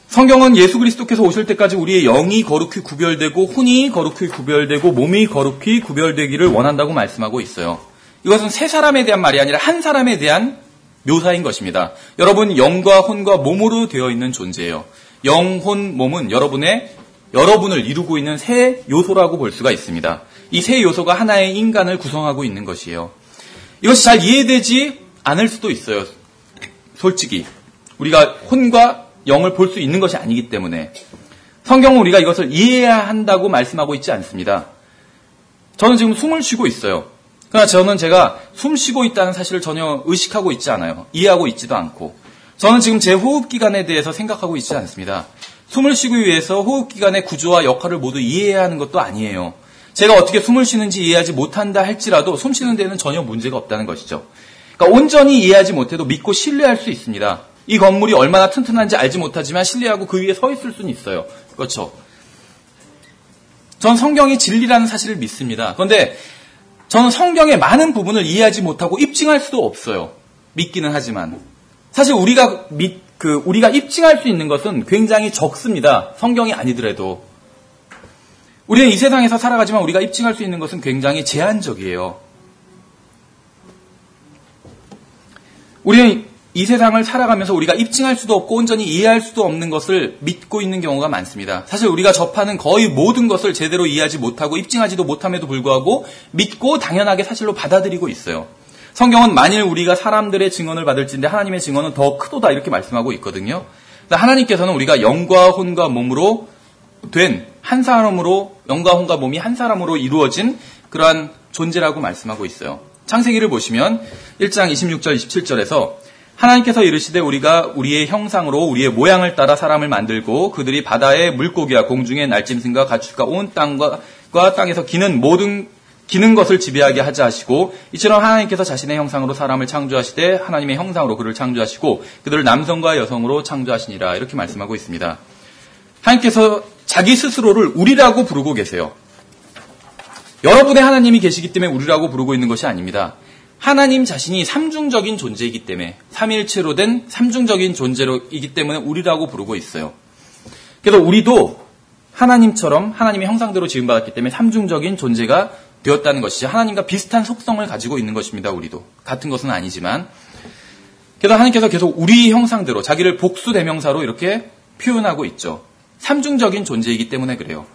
성경은 예수 그리스도께서 오실 때까지 우리의 영이 거룩히 구별되고 혼이 거룩히 구별되고 몸이 거룩히 구별되기를 원한다고 말씀하고 있어요. 이것은 세 사람에 대한 말이 아니라 한 사람에 대한 묘사인 것입니다. 여러분 영과 혼과 몸으로 되어 있는 존재예요. 영, 혼, 몸은 여러분을 이루고 있는 세 요소라고 볼 수가 있습니다. 이 세 요소가 하나의 인간을 구성하고 있는 것이에요. 이것이 잘 이해되지 않을 수도 있어요. 솔직히 우리가 혼과 영을 볼 수 있는 것이 아니기 때문에 성경은 우리가 이것을 이해해야 한다고 말씀하고 있지 않습니다. 저는 지금 숨을 쉬고 있어요. 그러나 저는 제가 숨 쉬고 있다는 사실을 전혀 의식하고 있지 않아요. 이해하고 있지도 않고. 저는 지금 제 호흡기관에 대해서 생각하고 있지 않습니다. 숨을 쉬기 위해서 호흡기관의 구조와 역할을 모두 이해해야 하는 것도 아니에요. 제가 어떻게 숨을 쉬는지 이해하지 못한다 할지라도 숨 쉬는 데는 전혀 문제가 없다는 것이죠. 그러니까 온전히 이해하지 못해도 믿고 신뢰할 수 있습니다. 이 건물이 얼마나 튼튼한지 알지 못하지만 신뢰하고 그 위에 서 있을 수는 있어요. 그렇죠? 전 성경이 진리라는 사실을 믿습니다. 그런데 저는 성경의 많은 부분을 이해하지 못하고 입증할 수도 없어요. 믿기는 하지만. 사실 우리가 입증할 수 있는 것은 굉장히 적습니다. 성경이 아니더라도. 우리는 이 세상에서 살아가지만 우리가 입증할 수 있는 것은 굉장히 제한적이에요. 우리는 이 세상을 살아가면서 우리가 입증할 수도 없고 온전히 이해할 수도 없는 것을 믿고 있는 경우가 많습니다. 사실 우리가 접하는 거의 모든 것을 제대로 이해하지 못하고 입증하지도 못함에도 불구하고 믿고 당연하게 사실로 받아들이고 있어요. 성경은 만일 우리가 사람들의 증언을 받을진데 하나님의 증언은 더 크도다 이렇게 말씀하고 있거든요. 하나님께서는 우리가 영과 혼과 몸으로 된 한 사람으로 영과 혼과 몸이 한 사람으로 이루어진 그러한 존재라고 말씀하고 있어요. 창세기를 보시면 1장 26절 27절에서 하나님께서 이르시되 우리가 우리의 형상으로 우리의 모양을 따라 사람을 만들고 그들이 바다의 물고기와 공중의 날짐승과 가축과 온 땅과 땅에서 기는 것을 지배하게 하자 하시고 이처럼 하나님께서 자신의 형상으로 사람을 창조하시되 하나님의 형상으로 그를 창조하시고 그들을 남성과 여성으로 창조하시니라 이렇게 말씀하고 있습니다. 하나님께서 자기 스스로를 우리라고 부르고 계세요. 여러분의 하나님이 계시기 때문에 우리라고 부르고 있는 것이 아닙니다. 하나님 자신이 삼중적인 존재이기 때문에 삼일체로 된 삼중적인 존재이기 때문에 우리라고 부르고 있어요. 그래서 우리도 하나님처럼 하나님의 형상대로 지음받았기 때문에 삼중적인 존재가 되었다는 것이죠. 하나님과 비슷한 속성을 가지고 있는 것입니다. 우리도. 같은 것은 아니지만. 그래서 하나님께서 계속 우리 형상대로 자기를 복수대명사로 이렇게 표현하고 있죠. 삼중적인 존재이기 때문에 그래요.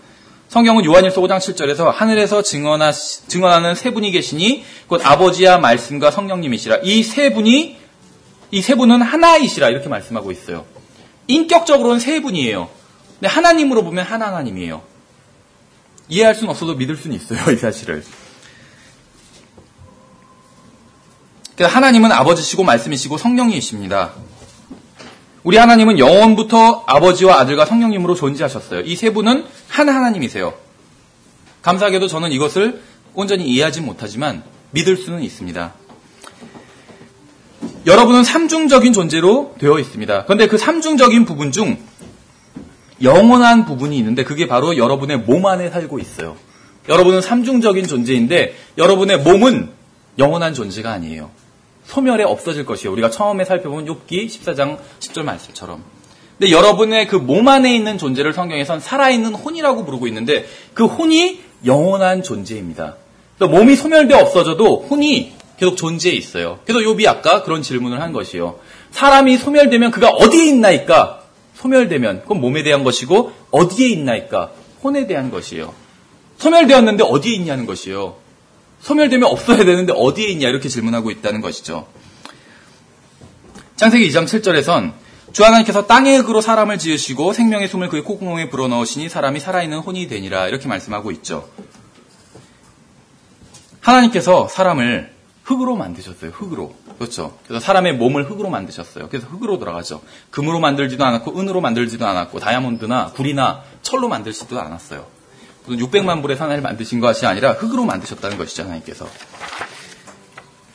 성경은 요한일서 5장 7절에서 하늘에서 증언하는 세 분이 계시니 곧 아버지와 말씀과 성령님이시라. 이 세 분은 하나이시라 이렇게 말씀하고 있어요. 인격적으로는 세 분이에요. 근데 하나님으로 보면 하나님이에요. 이해할 수는 없어도 믿을 수는 있어요. 이 사실을. 그래서 하나님은 아버지시고 말씀이시고 성령이십니다. 우리 하나님은 영원부터 아버지와 아들과 성령님으로 존재하셨어요. 이 세 분은 한 하나님이세요. 감사하게도 저는 이것을 온전히 이해하지 못하지만 믿을 수는 있습니다. 여러분은 삼중적인 존재로 되어 있습니다. 그런데 그 삼중적인 부분 중 영원한 부분이 있는데 그게 바로 여러분의 몸 안에 살고 있어요. 여러분은 삼중적인 존재인데 여러분의 몸은 영원한 존재가 아니에요. 소멸에 없어질 것이에요. 우리가 처음에 살펴본 욥기 14장 10절 말씀처럼. 근데 여러분의 그 몸 안에 있는 존재를 성경에선 살아있는 혼이라고 부르고 있는데 그 혼이 영원한 존재입니다. 몸이 소멸되어 없어져도 혼이 계속 존재해 있어요. 그래서 욥이 아까 그런 질문을 한 것이에요. 사람이 소멸되면 그가 어디에 있나이까? 소멸되면 그건 몸에 대한 것이고 어디에 있나이까? 혼에 대한 것이에요. 소멸되었는데 어디에 있냐는 것이에요. 소멸되면 없어야 되는데 어디에 있냐 이렇게 질문하고 있다는 것이죠. 창세기 2장 7절에선 주 하나님께서 땅의 흙으로 사람을 지으시고 생명의 숨을 그의 콧구멍에 불어넣으시니 사람이 살아있는 혼이 되니라 이렇게 말씀하고 있죠. 하나님께서 사람을 흙으로 만드셨어요. 흙으로. 그렇죠. 그래서 사람의 몸을 흙으로 만드셨어요. 그래서 흙으로 돌아가죠. 금으로 만들지도 않았고 은으로 만들지도 않았고 다이아몬드나 구리나 철로 만들지도 않았어요. 600만 불의 산을 만드신 것이 아니라 흙으로 만드셨다는 것이죠.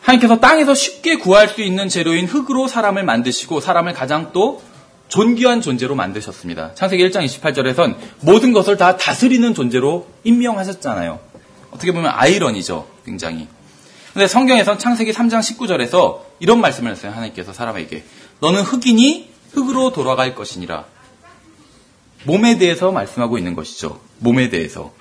하나님께서 땅에서 쉽게 구할 수 있는 재료인 흙으로 사람을 만드시고 사람을 가장 또 존귀한 존재로 만드셨습니다. 창세기 1장 28절에선 모든 것을 다 다스리는 존재로 임명하셨잖아요. 어떻게 보면 아이러니죠, 굉장히. 근데 성경에선 창세기 3장 19절에서 이런 말씀을 했어요. 하나님께서 사람에게. 너는 흙이니 흙으로 돌아갈 것이니라. 몸에 대해서 말씀하고 있는 것이죠. 몸에 대해서.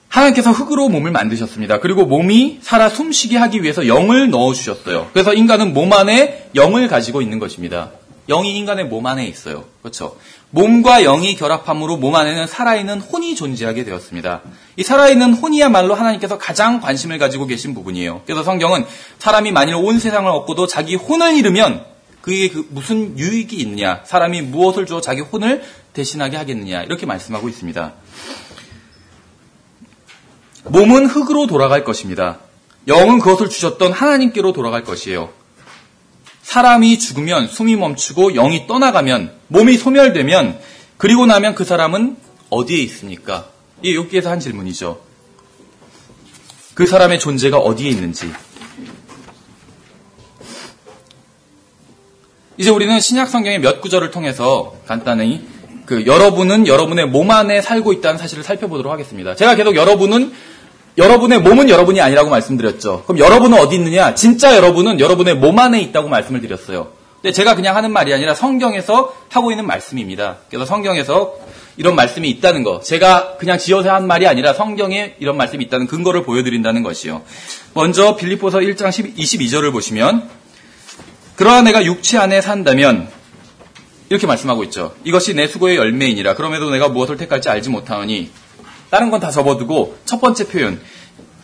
하나님께서 흙으로 몸을 만드셨습니다. 그리고 몸이 살아 숨쉬게 하기 위해서 영을 넣어주셨어요. 그래서 인간은 몸 안에 영을 가지고 있는 것입니다. 영이 인간의 몸 안에 있어요. 그렇죠? 몸과 영이 결합함으로 몸 안에는 살아있는 혼이 존재하게 되었습니다. 이 살아있는 혼이야말로 하나님께서 가장 관심을 가지고 계신 부분이에요. 그래서 성경은 사람이 만일 온 세상을 얻고도 자기 혼을 잃으면 그게 무슨 유익이 있느냐, 사람이 무엇을 주어 자기 혼을 대신하게 하겠느냐, 이렇게 말씀하고 있습니다. 몸은 흙으로 돌아갈 것입니다. 영은 그것을 주셨던 하나님께로 돌아갈 것이에요. 사람이 죽으면 숨이 멈추고 영이 떠나가면, 몸이 소멸되면, 그리고 나면 그 사람은 어디에 있습니까? 이게 여기에서 한 질문이죠. 그 사람의 존재가 어디에 있는지. 이제 우리는 신약 성경의 몇 구절을 통해서 간단히 여러분은 여러분의 몸 안에 살고 있다는 사실을 살펴보도록 하겠습니다. 제가 계속 여러분의 몸은 여러분이 아니라고 말씀드렸죠. 그럼 여러분은 어디 있느냐? 진짜 여러분은 여러분의 몸 안에 있다고 말씀을 드렸어요. 근데 제가 그냥 하는 말이 아니라 성경에서 하고 있는 말씀입니다. 그래서 성경에서 이런 말씀이 있다는 거, 제가 그냥 지어서 한 말이 아니라 성경에 이런 말씀이 있다는 근거를 보여드린다는 것이요. 먼저 빌립보서 1장 22절을 보시면, 그러나 내가 육체 안에 산다면, 이렇게 말씀하고 있죠. 이것이 내 수고의 열매이니라. 그럼에도 내가 무엇을 택할지 알지 못하노니. 다른 건 다 접어두고 첫 번째 표현,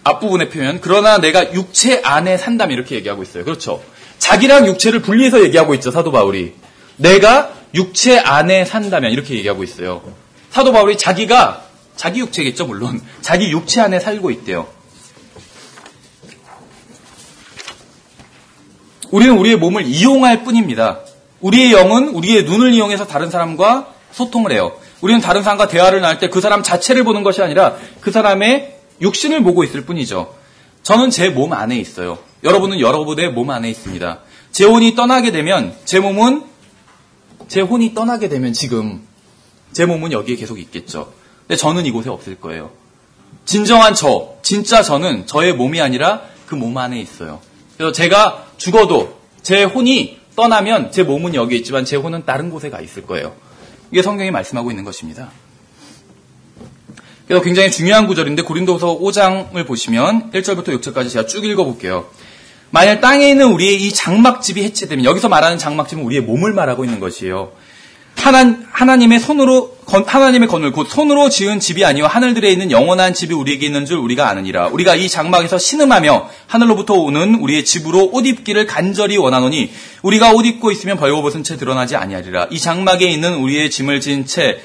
앞부분의 표현, 그러나 내가 육체 안에 산다면, 이렇게 얘기하고 있어요. 그렇죠. 자기랑 육체를 분리해서 얘기하고 있죠, 사도 바울이. 내가 육체 안에 산다면, 이렇게 얘기하고 있어요. 사도 바울이 자기 육체겠죠, 물론. 자기 육체 안에 살고 있대요. 우리는 우리의 몸을 이용할 뿐입니다. 우리의 영은 우리의 눈을 이용해서 다른 사람과 소통을 해요. 우리는 다른 사람과 대화를 나눌 때 그 사람 자체를 보는 것이 아니라 그 사람의 육신을 보고 있을 뿐이죠. 저는 제 몸 안에 있어요. 여러분은 여러분의 몸 안에 있습니다. 제 혼이 떠나게 되면 지금 제 몸은 여기에 계속 있겠죠. 근데 저는 이곳에 없을 거예요. 진짜 저는 저의 몸이 아니라 그 몸 안에 있어요. 그래서 제가 죽어도 제 혼이 떠나면 제 몸은 여기 있지만 제 혼은 다른 곳에 가 있을 거예요. 이게 성경이 말씀하고 있는 것입니다. 그래서 굉장히 중요한 구절인데 고린도서 5장을 보시면 1절부터 6절까지 제가 쭉 읽어볼게요. 만약 땅에 있는 우리의 이 장막집이 해체되면, 여기서 말하는 장막집은 우리의 몸을 말하고 있는 것이에요. 하나님의 건물 곧 손으로 지은 집이 아니요 하늘들에 있는 영원한 집이 우리에게 있는 줄 우리가 아느니라. 우리가 이 장막에서 신음하며 하늘로부터 오는 우리의 집으로 옷 입기를 간절히 원하노니 우리가 옷 입고 있으면 벌거벗은 채 드러나지 아니하리라. 이 장막에 있는 우리의 짐을 진 채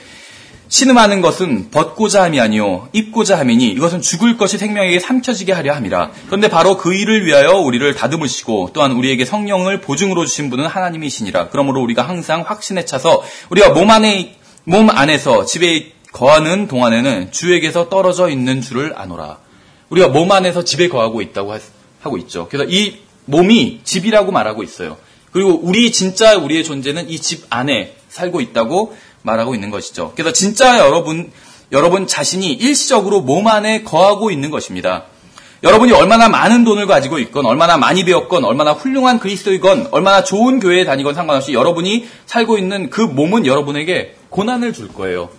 신음하는 것은 벗고자 함이 아니요 입고자 함이니 이것은 죽을 것이 생명에게 삼켜지게 하려 함이라. 그런데 바로 그 일을 위하여 우리를 다듬으시고 또한 우리에게 성령을 보증으로 주신 분은 하나님이시니라. 그러므로 우리가 항상 확신에 차서 우리가 몸 안에서 집에 거하는 동안에는 주에게서 떨어져 있는 줄을 아노라. 우리가 몸 안에서 집에 거하고 있다고 하고 있죠. 그래서 이 몸이 집이라고 말하고 있어요. 그리고 우리의 존재는 이 집 안에 살고 있다고 말하고 있는 것이죠. 그래서 진짜 여러분 자신이 일시적으로 몸 안에 거하고 있는 것입니다. 여러분이 얼마나 많은 돈을 가지고 있건, 얼마나 많이 배웠건, 얼마나 훌륭한 그리스도이건, 얼마나 좋은 교회에 다니건 상관없이 여러분이 살고 있는 그 몸은 여러분에게 고난을 줄 거예요.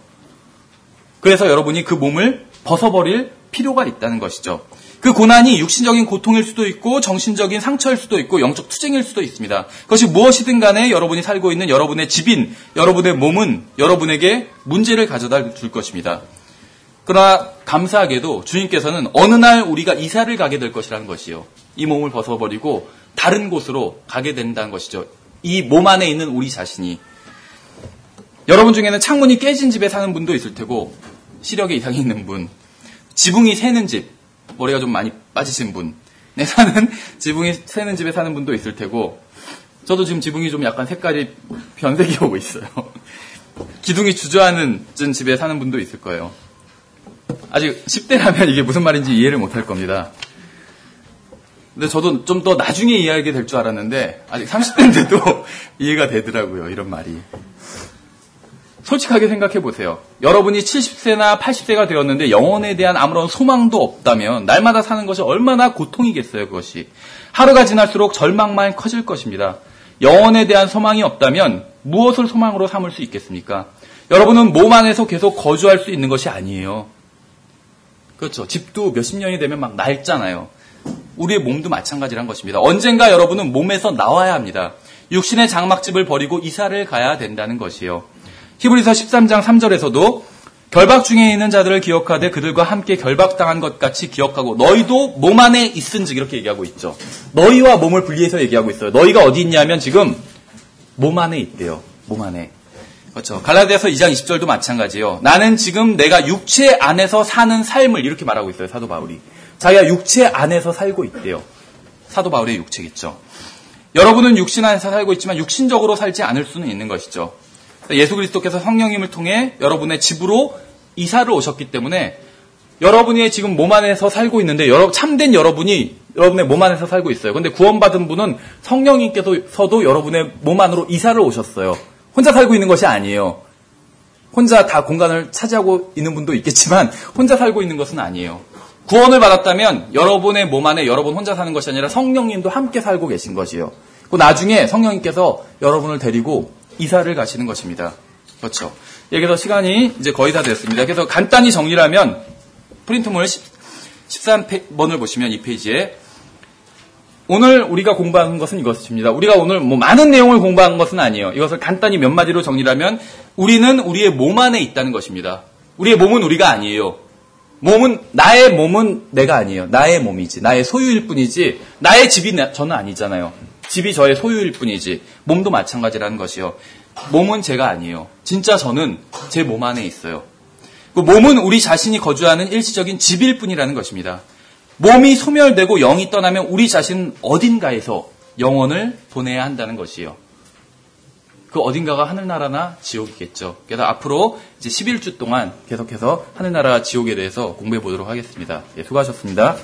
그래서 여러분이 그 몸을 벗어버릴 필요가 있다는 것이죠. 그 고난이 육신적인 고통일 수도 있고 정신적인 상처일 수도 있고 영적 투쟁일 수도 있습니다. 그것이 무엇이든 간에 여러분이 살고 있는 여러분의 집인 여러분의 몸은 여러분에게 문제를 가져다 줄 것입니다. 그러나 감사하게도 주님께서는 어느 날 우리가 이사를 가게 될 것이라는 것이요. 이 몸을 벗어버리고 다른 곳으로 가게 된다는 것이죠. 이 몸 안에 있는 우리 자신이. 여러분 중에는 창문이 깨진 집에 사는 분도 있을 테고, 시력에 이상이 있는 분, 지붕이 새는 집, 머리가 좀 많이 빠지신 분, 지붕이 새는 집에 사는 분도 있을 테고, 저도 지금 지붕이 좀 약간 색깔이 변색이 오고 있어요. 기둥이 주저하는 집에 사는 분도 있을 거예요. 아직 10대라면 이게 무슨 말인지 이해를 못할 겁니다. 근데 저도 좀 더 나중에 이해하게 될 줄 알았는데 아직 30대인데도 이해가 되더라고요. 이런 말이. 솔직하게 생각해 보세요. 여러분이 70세나 80세가 되었는데 영혼에 대한 아무런 소망도 없다면 날마다 사는 것이 얼마나 고통이겠어요, 그것이. 하루가 지날수록 절망만 커질 것입니다. 영혼에 대한 소망이 없다면 무엇을 소망으로 삼을 수 있겠습니까? 여러분은 몸 안에서 계속 거주할 수 있는 것이 아니에요. 그렇죠. 집도 몇십 년이 되면 막 낡잖아요. 우리의 몸도 마찬가지란 것입니다. 언젠가 여러분은 몸에서 나와야 합니다. 육신의 장막집을 버리고 이사를 가야 된다는 것이에요. 히브리서 13장 3절에서도 결박 중에 있는 자들을 기억하되 그들과 함께 결박당한 것 같이 기억하고 너희도 몸 안에 있은즉 이렇게 얘기하고 있죠. 너희와 몸을 분리해서 얘기하고 있어요. 너희가 어디 있냐면 지금 몸 안에 있대요. 몸 안에. 그렇죠. 갈라디아서 2장 20절도 마찬가지예요. 나는 지금 내가 육체 안에서 사는 삶을 이렇게 말하고 있어요. 사도 바울이. 자기가 육체 안에서 살고 있대요. 사도 바울의 육체겠죠. 여러분은 육신 안에서 살고 있지만 육신적으로 살지 않을 수는 있는 것이죠. 예수 그리스도께서 성령님을 통해 여러분의 집으로 이사를 오셨기 때문에 여러분이 지금 몸 안에서 살고 있는데 참된 여러분이 여러분의 몸 안에서 살고 있어요. 그런데 구원받은 분은 성령님께서도 여러분의 몸 안으로 이사를 오셨어요. 혼자 살고 있는 것이 아니에요. 혼자 다 공간을 차지하고 있는 분도 있겠지만 혼자 살고 있는 것은 아니에요. 구원을 받았다면 여러분의 몸 안에 여러분 혼자 사는 것이 아니라 성령님도 함께 살고 계신 것이에요. 그 나중에 성령님께서 여러분을 데리고 이사를 가시는 것입니다. 그렇죠. 여기서 시간이 이제 거의 다 됐습니다. 그래서 간단히 정리를 하면 프린트물 13번을 보시면 이 페이지에 오늘 우리가 공부한 것은 이것입니다. 우리가 오늘 많은 내용을 공부한 것은 아니에요. 이것을 간단히 몇 마디로 정리를 하면 우리는 우리의 몸 안에 있다는 것입니다. 우리의 몸은 우리가 아니에요. 나의 몸은 내가 아니에요. 나의 몸이지. 나의 소유일 뿐이지. 나의 집이 저는 아니잖아요. 집이 저의 소유일 뿐이지. 몸도 마찬가지라는 것이요. 몸은 제가 아니에요. 진짜 저는 제 몸 안에 있어요. 그 몸은 우리 자신이 거주하는 일시적인 집일 뿐이라는 것입니다. 몸이 소멸되고 영이 떠나면 우리 자신은 어딘가에서 영혼을 보내야 한다는 것이에요. 그 어딘가가 하늘나라나 지옥이겠죠. 그래서 앞으로 이제 11주 동안 계속해서 하늘나라 지옥에 대해서 공부해 보도록 하겠습니다. 예, 수고하셨습니다.